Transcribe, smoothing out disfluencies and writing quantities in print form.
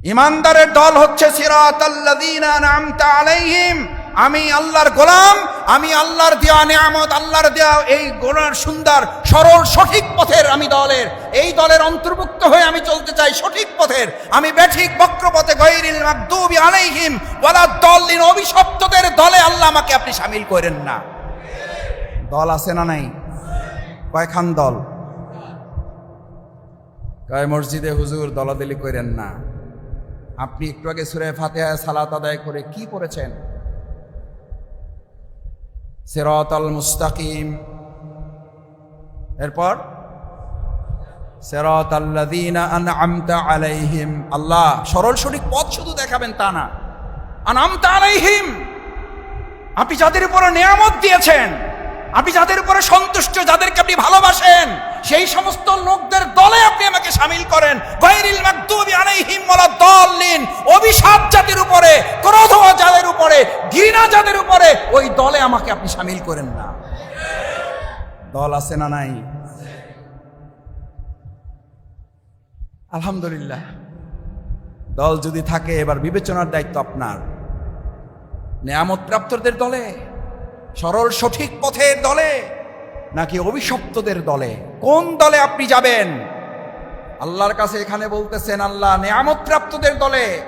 ইমানদারের দল হচ্ছে সিরাতাল্লাযীনা আন'আমতা আলাইহিম। আমি আল্লাহর গোলাম, আমি আল্লাহর দেওয়া নিয়ামত, আল্লাহর দেওয়া এই গোলার সুন্দর সরল সঠিক পথের আমি দলের, এই দলের অন্তর্ভুক্ত হয়ে আমি চলতে চাই সঠিক পথের। আমি বেঠিক বক্রপথে গায়রিল মাগদুবি আলাইহিম ওয়ালাদ-দাল্লিন, অভিশপ্তদের দলে আল্লাহ আমাকে আপনি শামিল করেন না। দল আছে না নাই? কয়খান দল? কয় মসজিদে হুজুর দলাদলি করেন না। আপনি একটু আগে সূরা ফাতিহা সালাত আদায় করে কি পড়েছেন? সিরাতাল মুস্তাকিম, এরপর সিরাতাল্লাযীনা আন'আমতা আলাইহিম। আল্লাহ সরল সঠিক পথ শুধু দেখাবেন তা না, আন'আমতা আলাইহিম, আপনি যাদের উপরে নিয়ামত দিয়েছেন, আপনি যাদের উপরে সন্তুষ্ট, যাদেরকে আপনি ভালোবাসেন, সেই সমস্ত লোকদের দলে আপনি আমাকে শামিল করেন। গায়রিল মাগদুবি আলাইহিম ওয়ালাদ-দাল্লিন, অভিশাপ জাতির উপরে, ক্রোধ যাদের উপরে, ঘৃণা যাদের উপরে, ওই দলে আমাকে আপনি শামিল করেন না। দল আছে না নাই? আলহামদুলিল্লাহ, দল যদি থাকে এবার বিবেচনার দায়িত্ব আপনার। নিয়ামত প্রাপ্তদের দলে, সরল সঠিক পথের দলে, নাকি অভিশপ্তদের দলে? কোন দলে আপনি যাবেন? আল্লাহর কাছে এখানে বলতেছেন আল্লাহ নিয়ামত প্রাপ্তদের দলে।